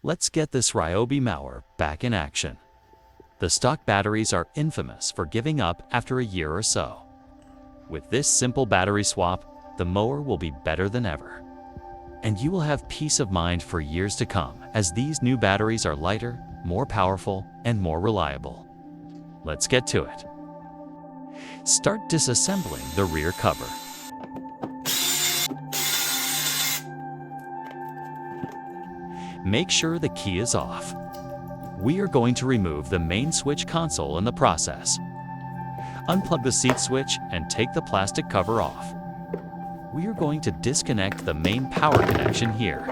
Let's get this Ryobi Mower back in action. The stock batteries are infamous for giving up after a year or so. With this simple battery swap, the mower will be better than ever. And you will have peace of mind for years to come, as these new batteries are lighter, more powerful, and more reliable. Let's get to it. Start disassembling the rear cover. Make sure the key is off. We are going to remove the main switch console in the process. Unplug the seat switch and take the plastic cover off. We are going to disconnect the main power connection here.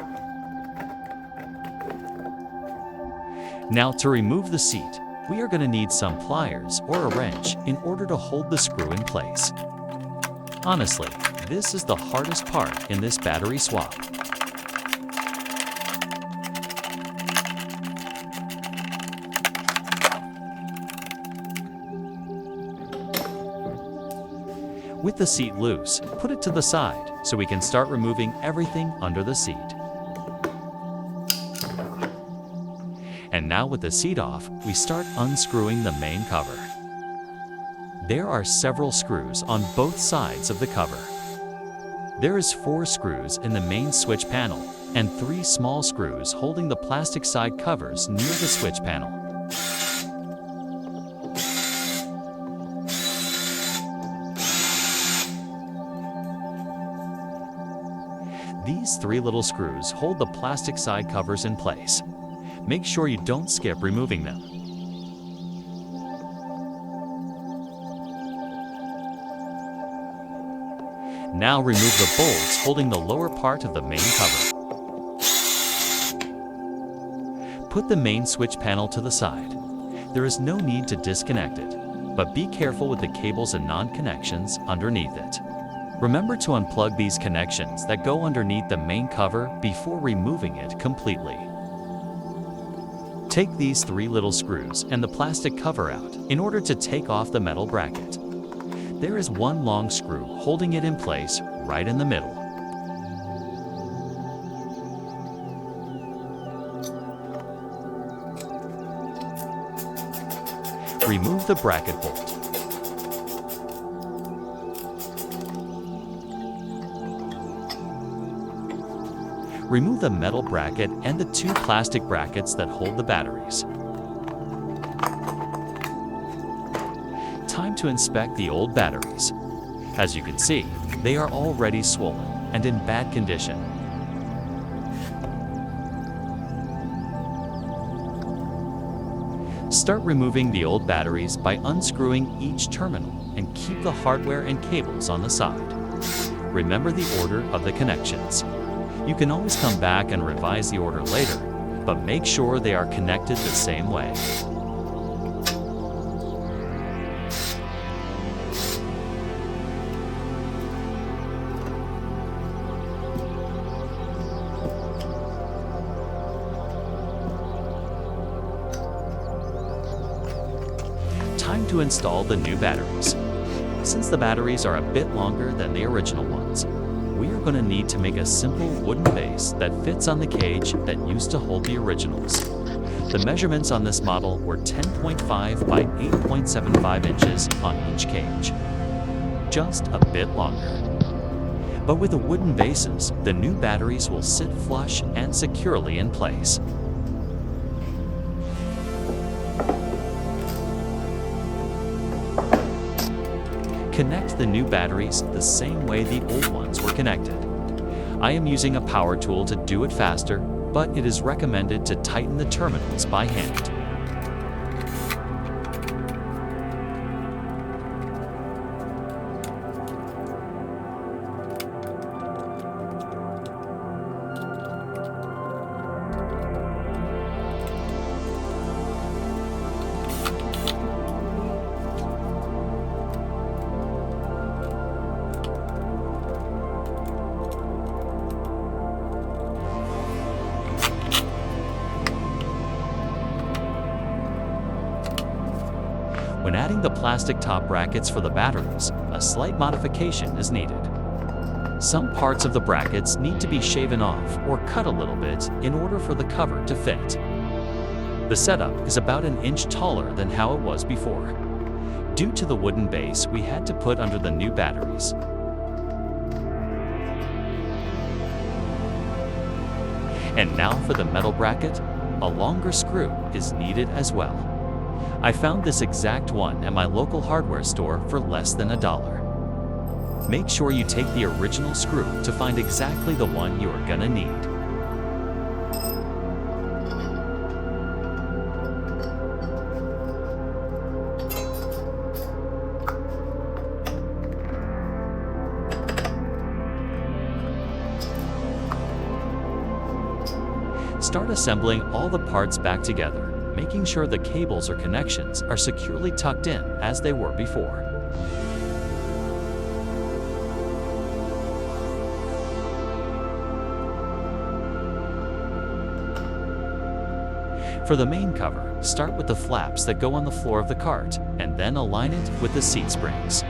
Now to remove the seat, we are going to need some pliers or a wrench in order to hold the screw in place. Honestly, this is the hardest part in this battery swap. With the seat loose, put it to the side so we can start removing everything under the seat. And now with the seat off, we start unscrewing the main cover. There are several screws on both sides of the cover. There is 4 screws in the main switch panel and 3 small screws holding the plastic side covers near the switch panel. These 3 little screws hold the plastic side covers in place. Make sure you don't skip removing them. Now remove the bolts holding the lower part of the main cover. Put the main switch panel to the side. There is no need to disconnect it, but be careful with the cables and non-connections underneath it. Remember to unplug these connections that go underneath the main cover before removing it completely. Take these 3 little screws and the plastic cover out in order to take off the metal bracket. There is 1 long screw holding it in place right in the middle. Remove the bracket bolt. Remove the metal bracket and the 2 plastic brackets that hold the batteries. Time to inspect the old batteries. As you can see, they are already swollen and in bad condition. Start removing the old batteries by unscrewing each terminal and keep the hardware and cables on the side. Remember the order of the connections. You can always come back and revise the order later, but make sure they are connected the same way. Time to install the new batteries. Since the batteries are a bit longer than the original ones, we are going to need to make a simple wooden base that fits on the cage that used to hold the originals. The measurements on this model were 10.5 by 8.75 inches on each cage. Just a bit longer. But with the wooden bases, the new batteries will sit flush and securely in place. Connect the new batteries the same way the old ones were connected. I am using a power tool to do it faster, but it is recommended to tighten the terminals by hand. When adding the plastic top brackets for the batteries, a slight modification is needed. Some parts of the brackets need to be shaven off or cut a little bit in order for the cover to fit. The setup is about an inch taller than how it was before. Due to the wooden base we had to put under the new batteries. And now for the metal bracket, a longer screw is needed as well. I found this exact one at my local hardware store for less than $1. Make sure you take the original screw to find exactly the one you are gonna need. Start assembling all the parts back together, making sure the cables or connections are securely tucked in as they were before. For the main cover, start with the flaps that go on the floor of the cart, and then align it with the seat springs.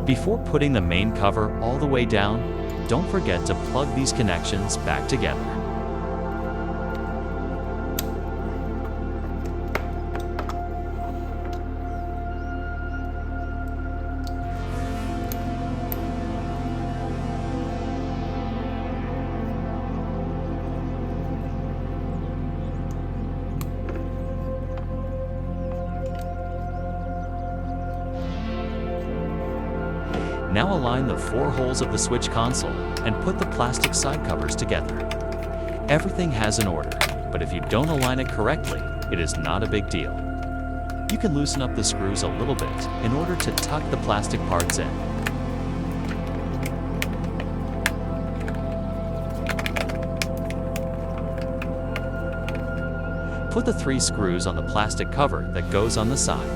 Before putting the main cover all the way down, don't forget to plug these connections back together. Now align the 4 holes of the switch console and put the plastic side covers together. Everything has an order, but if you don't align it correctly, it is not a big deal. You can loosen up the screws a little bit in order to tuck the plastic parts in. Put the 3 screws on the plastic cover that goes on the side.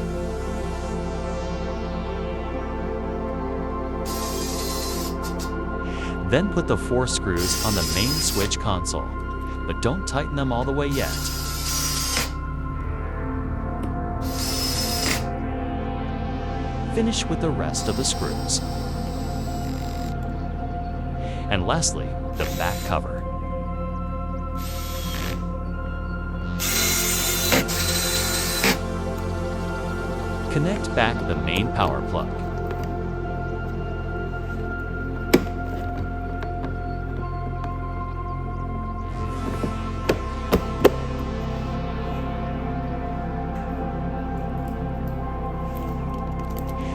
Then put the 4 screws on the main switch console, but don't tighten them all the way yet. Finish with the rest of the screws. And lastly, the back cover. Connect back the main power plug.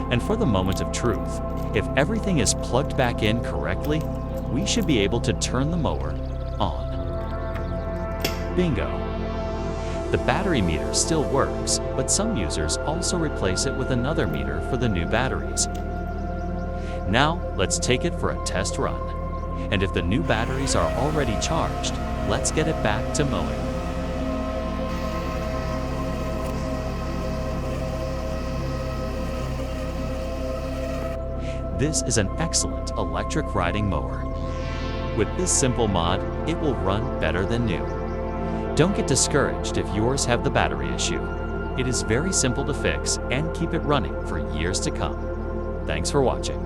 And for the moment of truth, if everything is plugged back in correctly, we should be able to turn the mower on. Bingo! The battery meter still works, but some users also replace it with another meter for the new batteries. Now, let's take it for a test run. And if the new batteries are already charged, let's get it back to mowing. This is an excellent electric riding mower. With this simple mod, it will run better than new. Don't get discouraged if yours have the battery issue. It is very simple to fix and keep it running for years to come. Thanks for watching.